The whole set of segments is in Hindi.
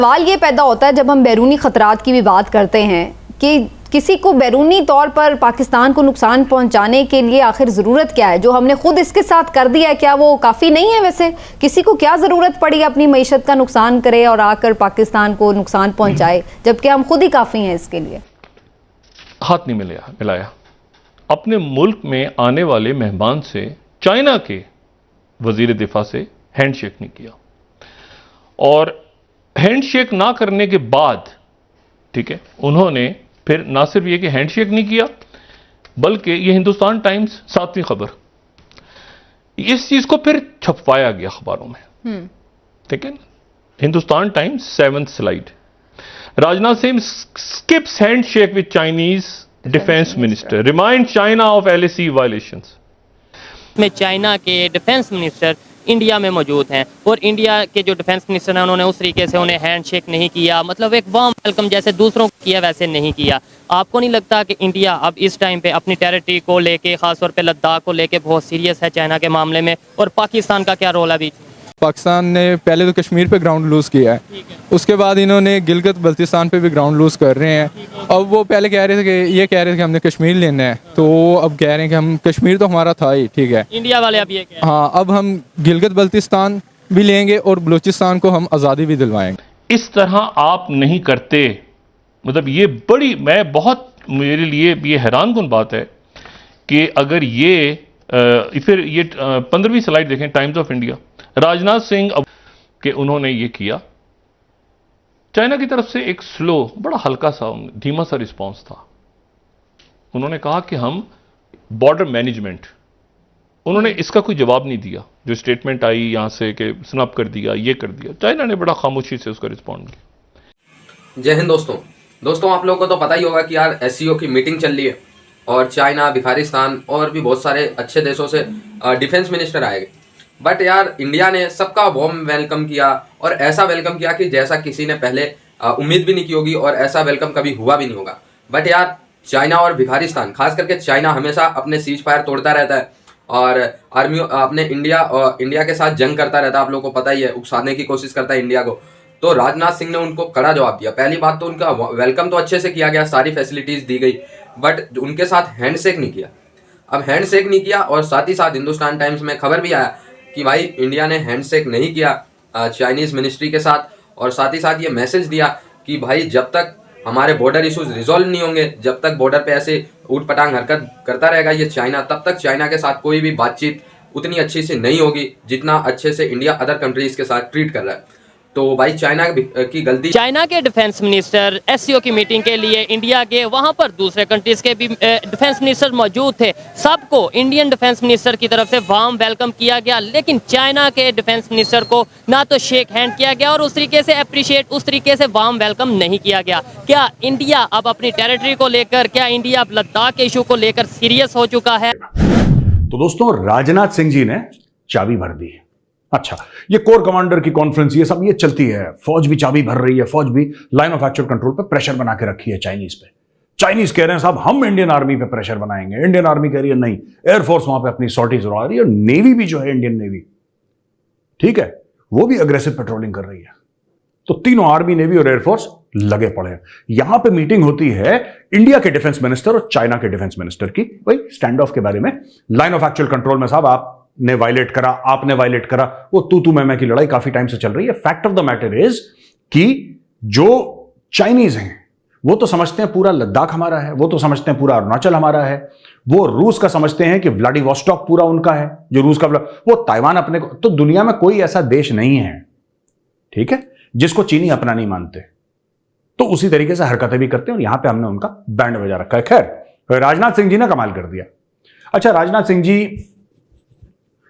सवाल ये पैदा होता है जब हम बैरूनी खतरात की भी बात करते हैं कि किसी को बैरूनी तौर पर पाकिस्तान को नुकसान पहुंचाने के लिए आखिर ज़रूरत क्या है? जो हमने खुद इसके साथ कर दिया है, क्या वो काफ़ी नहीं है? वैसे किसी को क्या ज़रूरत पड़ी अपनी मईशत का नुकसान करे और आकर पाकिस्तान को नुकसान पहुंचाए, जबकि हम खुद ही काफ़ी हैं इसके लिए? हाथ नहीं मिलाया। अपने मुल्क में आने वाले मेहमान से चाइना के वजीर दिफा से हैंडशेक नहीं किया, और हैंडशेक ना करने के बाद, ठीक है, उन्होंने फिर ना सिर्फ ये कि हैंडशेक नहीं किया, बल्कि ये हिंदुस्तान टाइम्स 7वीं खबर, इस चीज को फिर छपवाया गया अखबारों में, ठीक है। Hindustan times 7th slide, Rajnath Singh skips handshake with Chinese defence minister, remind China of LAC violations. में चाइना के डिफेंस मिनिस्टर इंडिया में मौजूद हैं और इंडिया के जो डिफेंस मिनिस्टर हैं उन्होंने उस तरीके से उन्हें हैंडशेक नहीं किया, मतलब एक वार्म वेलकम जैसे दूसरों को किया वैसे नहीं किया। आपको नहीं लगता कि इंडिया अब इस टाइम पे अपनी टेरिटरी को लेके, खासतौर पे लद्दाख को लेके बहुत सीरियस है चाइना के मामले में, और पाकिस्तान का क्या रोल है अभी? पाकिस्तान ने पहले तो कश्मीर पे ग्राउंड लूज़ किया है, उसके बाद इन्होंने गिलगित बल्तिस्तान पे भी ग्राउंड लूज़ कर रहे हैं। अब वो पहले कह रहे थे कि ये कह रहे थे कि हमने कश्मीर लेना है, तो अब कह रहे हैं कि हम कश्मीर तो हमारा था ही, ठीक है, इंडिया वाले अब ये कह रहे हैं। हाँ, अब हम गिलगित बल्तिस्तान भी लेंगे और बलूचिस्तान को हम आज़ादी भी दिलवाएंगे। इस तरह आप नहीं करते, मतलब ये बड़ी, मैं बहुत, मेरे लिए ये हैरानकुन बात है कि अगर ये फिर ये 15वीं स्लाइड देखें, times of India, Rajnath Singh कि उन्होंने ये किया। चाइना की तरफ से एक स्लो, बड़ा हल्का सा, धीमा सा रिस्पांस था। उन्होंने कहा कि हम बॉर्डर मैनेजमेंट, उन्होंने इसका कोई जवाब नहीं दिया। जो स्टेटमेंट आई यहां से कि स्नप कर दिया, ये कर दिया, चाइना ने बड़ा खामोशी से उसका रिस्पॉन्ड किया। जय हिंद दोस्तों, आप लोगों को तो पता ही होगा कि यार SCO की मीटिंग चल रही है और चाइना, अफगानिस्तान और भी बहुत सारे अच्छे देशों से डिफेंस मिनिस्टर आएंगे। बट यार इंडिया ने सबका वार्म वेलकम किया, और ऐसा वेलकम किया कि जैसा किसी ने पहले उम्मीद भी नहीं की होगी, और ऐसा वेलकम कभी हुआ भी नहीं होगा। बट यार चाइना और अफगानिस्तान, खास करके चाइना हमेशा अपने सीज फायर तोड़ता रहता है और आर्मी अपने इंडिया के साथ जंग करता रहता है। आप लोगों को पता ही है, उकसाने की कोशिश करता है इंडिया को। तो राजनाथ सिंह ने उनको कड़ा जवाब दिया। पहली बात तो उनका वेलकम तो अच्छे से किया गया, सारी फैसिलिटीज दी गई, बट उनके साथ हैंडशेक नहीं किया। अब हैंडशेक नहीं किया, और साथ ही साथ हिंदुस्तान टाइम्स में खबर भी आया कि भाई इंडिया ने हैंडशेक नहीं किया चाइनीज मिनिस्ट्री के साथ, और साथ ही साथ ये मैसेज दिया कि भाई जब तक हमारे बॉर्डर इश्यूज रिजॉल्व नहीं होंगे, जब तक बॉर्डर पे ऐसे ऊट पटांग हरकत करता रहेगा ये चाइना, तब तक चाइना के साथ कोई भी बातचीत उतनी अच्छी से नहीं होगी जितना अच्छे से इंडिया अदर कंट्रीज के साथ ट्रीट कर रहा है। तो भाई चाइना की गलती। चाइना के डिफेंस मिनिस्टर SCO की मीटिंग के लिए इंडिया के, वहां पर दूसरे कंट्रीज के भी डिफेंस मिनिस्टर मौजूद थे। सबको इंडियन डिफेंस मिनिस्टर की तरफ से वार्म वेलकम किया गया, लेकिन चाइना के डिफेंस मिनिस्टर को ना तो शेक हैंड किया गया और उस तरीके से अप्रिशिएट, उस तरीके से वार्म वेलकम नहीं किया गया। क्या इंडिया अब अपनी टेरिटरी को लेकर, क्या इंडिया अब लद्दाख के इशू को लेकर सीरियस हो चुका है? तो दोस्तों, राजनाथ सिंह जी ने चाबी भर दी। अच्छा, ये कोर कमांडर की कॉन्फ्रेंस, ये सब ये चलती है, फौज भी चाबी भर रही है, फौज भी लाइन ऑफ एक्चुअल कंट्रोल पे प्रेशर बना के रखी है चाइनीज पे। चाइनीज कह रहे हैं साहब हम इंडियन आर्मी पे प्रेशर बनाएंगे, इंडियन आर्मी कह रही है नहीं, एयरफोर्स वहां पे अपनी सॉर्टीज उड़ा रही है, और नेवी भी जो है, इंडियन नेवी, ठीक है, वो भी अग्रेसिव पेट्रोलिंग कर रही है। तो तीनों, आर्मी, नेवी और एयरफोर्स लगे पड़े हैं। यहां पे मीटिंग होती है इंडिया के डिफेंस मिनिस्टर और चाइना के डिफेंस मिनिस्टर की, भाई स्टैंड ऑफ के बारे में। लाइन ऑफ एक्चुअल कंट्रोल में साहब आपने वायलेट करा, आपने वायलेट करा, वो तू मैं की लड़ाई काफी टाइम से चल रही है। Fact of the matter is कि जो चाइनीज हैं वो तो समझते हैं पूरा लद्दाख हमारा है, वो तो समझते हैं पूरा अरुणाचल हमारा है, वो रूस का समझते हैं कि व्लादिवोस्टॉक पूरा उनका है, जो रूस का, वो ताइवान अपने को। तो दुनिया में कोई ऐसा देश नहीं है, ठीक है, जिसको चीनी अपना नहीं मानते। तो उसी तरीके से हरकतें भी करते हैं, और यहां पे हमने उनका बैंड बजा रखा है। खैर, राजनाथ सिंह जी ने कमाल कर दिया। अच्छा, Rajnath Singh ji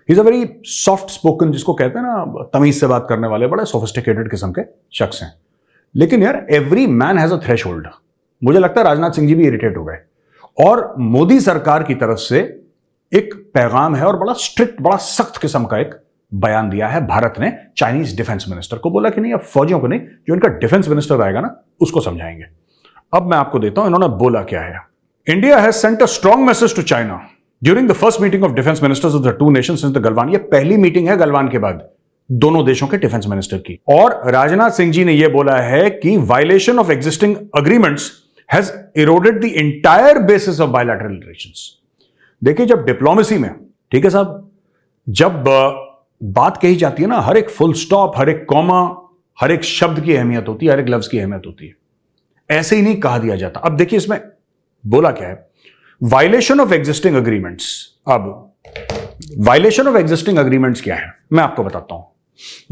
is a very soft spoken, जिसको कहते हैं ना, तमीज से बात करने वाले, बड़े सोफिस्टिकेटेड किस्म के शख्स हैं। लेकिन यार, every man has a threshold. मुझे लगता है राजनाथ सिंह जी भी इरिटेट हो गए, और मोदी सरकार की तरफ से एक पैगाम है, और बड़ा स्ट्रिक्ट, बड़ा सख्त किस्म का एक बयान दिया है भारत ने चाइनीज डिफेंस मिनिस्टर को। बोला कि नहीं, अब फौजियों को नहीं, जो इनका डिफेंस मिनिस्टर आएगा ना, उसको समझाएंगे। अब मैं आपको देता हूं इन्होंने बोला क्या है। India has sent a strong message to China during the first meeting of defence ministers of the two nations since the Galwan. ये पहली मीटिंग है गलवान के बाद दोनों देशों के डिफेंस मिनिस्टर की। और राजनाथ सिंह जी ने यह बोला है कि violation of existing agreements has eroded the entire basis of bilateral relations. देखिए, जब डिप्लोमेसी में, ठीक है साहब, जब बात कही जाती है ना, हर एक फुल स्टॉप, हर एक कॉमा, हर एक शब्द की अहमियत होती है, हर एक लफ्ज की अहमियत होती है। ऐसे ही नहीं कहा दिया जाता। अब देखिए इसमें बोला क्या है, वायलेशन ऑफ एग्जिस्टिंग अग्रीमेंट्स। अब वायलेशन ऑफ एग्जिस्टिंग अग्रीमेंट्स क्या है, मैं आपको बताता हूं।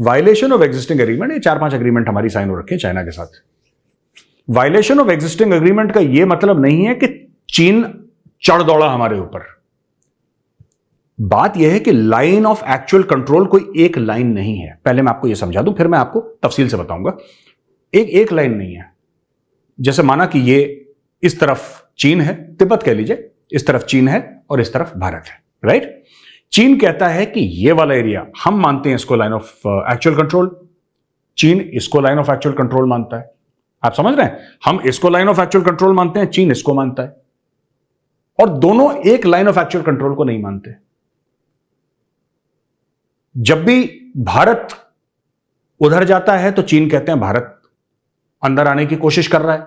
वायलेशन ऑफ एग्जिस्टिंग अग्रीमेंट, ये 4-5 अग्रीमेंट हमारी साइन हो रखे हैं चाइना के साथ। वायलेशन ऑफ एग्जिस्टिंग अग्रीमेंट का यह मतलब नहीं है कि चीन चढ़ दौड़ा हमारे ऊपर। बात यह है कि लाइन ऑफ एक्चुअल कंट्रोल कोई एक लाइन नहीं है। पहले मैं आपको यह समझा दूं, फिर मैं आपको तफसील से बताऊंगा। एक लाइन नहीं है। जैसे माना कि ये इस तरफ चीन है, तिब्बत कह लीजिए, इस तरफ चीन है और इस तरफ भारत है, राइट। चीन कहता है कि ये वाला एरिया हम मानते हैं इसको लाइन ऑफ एक्चुअल कंट्रोल, चीन इसको लाइन ऑफ एक्चुअल कंट्रोल मानता है। आप समझ रहे हैं, हम इसको लाइन ऑफ एक्चुअल कंट्रोल मानते हैं, चीन इसको मानता है, और दोनों एक लाइन ऑफ एक्चुअल कंट्रोल को नहीं मानते। जब भी भारत उधर जाता है तो चीन कहते हैं भारत अंदर आने की कोशिश कर रहा है।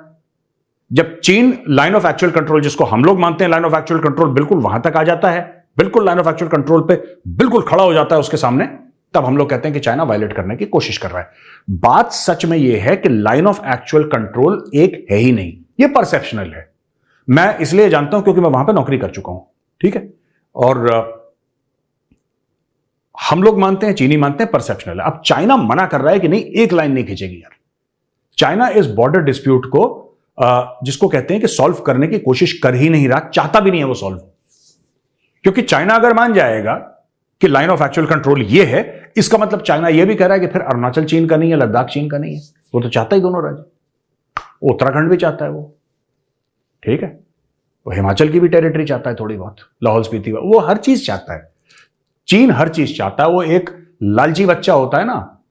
जब चीन लाइन ऑफ एक्चुअल कंट्रोल, जिसको हम लोग मानते हैं लाइन ऑफ एक्चुअल कंट्रोल, बिल्कुल वहां तक आ जाता है, बिल्कुल लाइन ऑफ एक्चुअल कंट्रोल पे बिल्कुल खड़ा हो जाता है उसके सामने, तब हम लोग कहते हैं कि चाइना वायलेट करने की कोशिश कर रहा है। बात सच में यह है कि लाइन ऑफ एक्चुअल कंट्रोल एक है ही नहीं, यह परसेप्शनल है। मैं इसलिए जानता हूं क्योंकि मैं वहां पर नौकरी कर चुका हूं, ठीक है। और हम लोग मानते हैं, चीनी मानते हैं, परसेप्शनल है। अब चाइना मना कर रहा है कि नहीं, एक लाइन नहीं खींचेगी यार। चाइना इस बॉर्डर डिस्प्यूट को जिसको कहते हैं कि सॉल्व करने की कोशिश कर ही नहीं रहा, चाहता भी नहीं है वो सॉल्व। क्योंकि चाइना अगर मान जाएगा कि लाइन ऑफ एक्चुअल कंट्रोल ये है, इसका मतलब चाइना ये भी कह रहा है कि फिर अरुणाचल चीन का नहीं है, लद्दाख चीन का नहीं है। वो तो चाहता ही दोनों राज्य, उत्तराखंड भी चाहता है वो, ठीक है। वो हिमाचल की भी टेरिटरी चाहता है थोड़ी बहुत, लाहौल स्पीति, वो हर चीज चाहता है। चीन हर चीज चाहता है। वो एक लालची बच्चा होता है ना,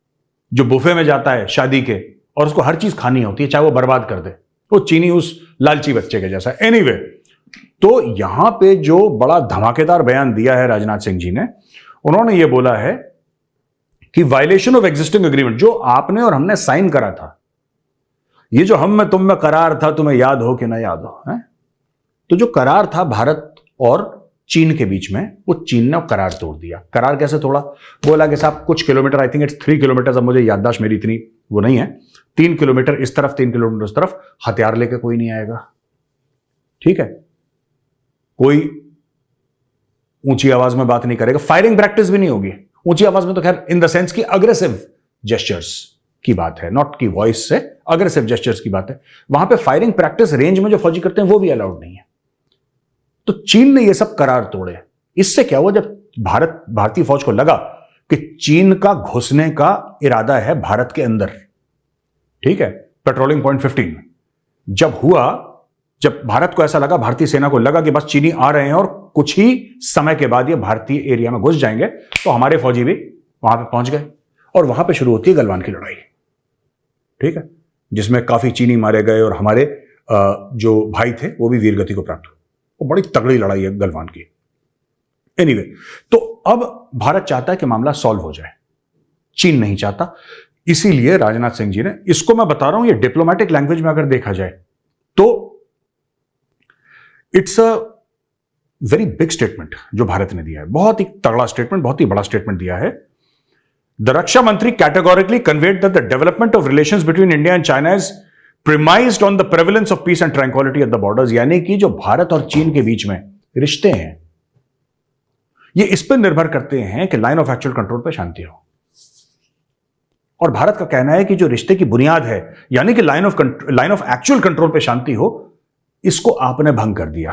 जो बुफे में जाता है शादी के और उसको हर चीज खानी होती है, चाहे वो बर्बाद कर दे, वो चीनी उस लालची बच्चे के जैसा। एनीवे, तो यहां पे जो बड़ा धमाकेदार बयान दिया है राजनाथ सिंह जी ने, उन्होंने ये बोला है कि वायलेशन ऑफ एग्जिस्टिंग एग्रीमेंट, जो आपने और हमने साइन करा था, ये जो हम में तुम में करार था, तुम्हें याद हो कि ना याद हो, है? तो जो करार था भारत और चीन के बीच में, वो चीन ने करार तोड़ दिया। करार कैसे तोड़ा? बोला कि साहब कुछ kilometre, I think it's 3 kilometre, अब मुझे याददाश्त मेरी इतनी वो नहीं है, 3 किलोमीटर इस तरफ, 3 किलोमीटर उस तरफ, हथियार लेके कोई नहीं आएगा, ठीक है। कोई ऊंची आवाज में बात नहीं करेगा, फायरिंग प्रैक्टिस भी नहीं होगी ऊंची आवाज में, तो खैर इन द सेंस की अग्रेसिव जेस्चर्स की बात है, नॉट की वॉइस से, अग्रेसिव जेस्चर्स की बात है। वहां पे फायरिंग प्रैक्टिस रेंज में जो फौजी करते हैं वो भी अलाउड नहीं है। तो चीन ने ये सब करार तोड़े। इससे क्या हुआ, जब भारतीय फौज को लगा कि चीन का घुसने का इरादा है भारत के अंदर, ठीक है, पेट्रोलिंग पॉइंट 15 जब हुआ, जब भारत को ऐसा लगा, भारतीय सेना को लगा कि बस चीनी आ रहे हैं और कुछ ही समय के बाद ये भारतीय एरिया में घुस जाएंगे, तो हमारे फौजी भी वहां पे पहुंच गए और वहां पे शुरू होती है गलवान की लड़ाई, ठीक है, जिसमें काफी चीनी मारे गए और हमारे जो भाई थे वो भी वीरगति को प्राप्त हुए। वो बड़ी तगड़ी लड़ाई है गलवान की। एनीवे, तो अब भारत चाहता है कि मामला सॉल्व हो जाए, चीन नहीं चाहता। इसीलिए राजनाथ सिंह जी ने, इसको मैं बता रहा हूं, ये डिप्लोमेटिक लैंग्वेज में अगर देखा जाए तो it's a very big statement जो भारत ने दिया है, बहुत ही तगड़ा स्टेटमेंट, बहुत ही बड़ा स्टेटमेंट दिया है। द रक्षा मंत्री categorically conveyed that the development of relations between India and China is premised on the prevalence of peace and tranquillity at the borders, यानी कि जो भारत और चीन के बीच में रिश्ते हैं ये इस पर निर्भर करते हैं कि लाइन ऑफ एक्चुअल कंट्रोल पे शांति हो। और भारत का कहना है कि जो रिश्ते की बुनियाद है, यानी कि लाइन ऑफ एक्चुअल कंट्रोल पे शांति हो, इसको आपने भंग कर दिया,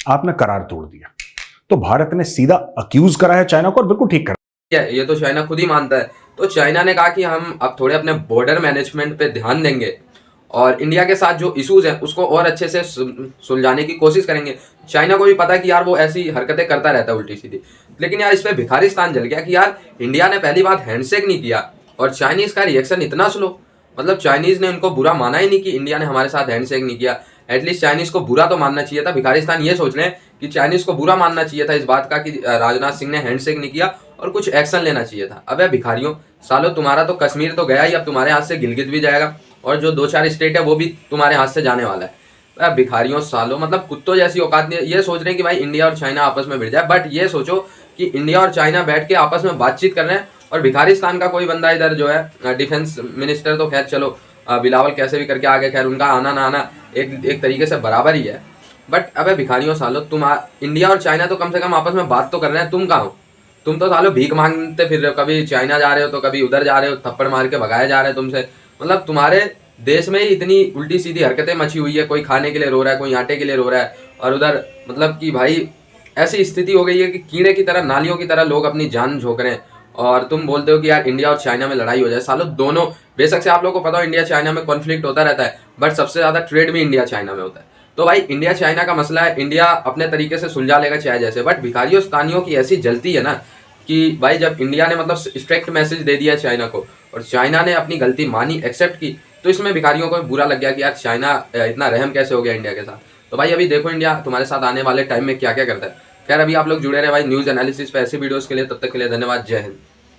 आपने करार तोड़ दिया। तो भारत ने सीधा अक्यूज करा है चाइना को और बिल्कुल ठीक करा। ये तो चाइना खुद ही मानता है। तो चाइना ने कहा कि हम अब थोड़े अपने बॉर्डर मैनेजमेंट पे ध्यान देंगे और इंडिया के साथ जो इश्यूज हैं उसको और अच्छे से सुलझाने की कोशिश करेंगे। चाइना को भी पता है कि यार वो ऐसी हरकतें करता रहता है उल्टी सीधी, लेकिन यार इस पे भिखारिस्तान जल गया कि यार इंडिया ने पहली बात हैंडशेक नहीं किया और चाइनीज का रिएक्शन इतना स्लो, मतलब चाइनीज ने उनको बुरा माना ही नहीं कि इंडिया ने हमारे साथ हैंडशेक नहीं किया। एटलीस्ट चाइनीज को बुरा तो मानना चाहिए था। भिखारिस्तान ये सोच रहे हैं कि चाइनीज को बुरा मानना चाहिए था इस बात का कि राजनाथ सिंह ने हैंडशेक नहीं किया और कुछ एक्शन लेना चाहिए था। अब भिखारियों, सालों तुम्हारा तो कश्मीर तो गया ही, अब तुम्हारे हाथ से गिलगित भी जाएगा और जो 2-4 स्टेट है वो भी तुम्हारे हाथ से जाने वाला है। भिखारियों सालों, मतलब कुत्तों जैसी औकात नहीं है। ये सोच रहे हैं कि भाई इंडिया और चाइना आपस में भिड़ जाए, बट ये सोचो कि इंडिया और चाइना बैठ के आपस में बातचीत कर रहे हैं और भिखारिस्तान का कोई बंदा इधर जो है डिफेंस मिनिस्टर, तो खैर चलो बिलावल कैसे भी करके आगे, खैर उनका आना ना आना एक तरीके से बराबर ही है। बट अबे भिखारियों सालों, तुम इंडिया और चाइना तो कम से कम आपस में बात तो कर रहे हैं, तुम कहाँ हो? तुम तो सालों भीख मांगते फिर रहे हो, कभी चाइना जा रहे हो तो कभी उधर जा रहे हो, थप्पड़ मार के भगाए जा रहे हो तुमसे। मतलब तुम्हारे देश में ही इतनी उल्टी सीधी हरकतें मची हुई है, कोई खाने के लिए रो रहा है, कोई आटे के लिए रो रहा है, और उधर मतलब कि भाई ऐसी स्थिति हो गई है कि कीड़े की तरह, नालियों की तरह लोग अपनी जान झोंक रहे हैं। और तुम बोलते हो कि यार इंडिया और चाइना में लड़ाई हो जाए। सालों दोनों, बेशक से आप लोगों को पता हो इंडिया चाइना में कॉन्फ्लिक्ट होता रहता है, बट सबसे ज़्यादा ट्रेड भी इंडिया चाइना में होता है। तो भाई इंडिया चाइना का मसला है, इंडिया अपने तरीके से सुलझा लेगा चाहे जैसे, बट भिखारियों स्थानियों की ऐसी जलती है ना कि भाई जब इंडिया ने मतलब स्ट्रिक्ट मैसेज दे दिया चाइना को और चाइना ने अपनी गलती मानी, एक्सेप्ट की, तो इसमें भिखारियों को बुरा लग गया कि यार चाइना इतना रहम कैसे हो गया इंडिया के साथ। तो भाई अभी देखो इंडिया तुम्हारे साथ आने वाले टाइम में क्या क्या करता है। खैर अभी आप लोग जुड़े रहे भाई न्यूज़ एनालिसिस पे ऐसी वीडियोस के लिए, तब तक के लिए धन्यवाद, जय हिंद।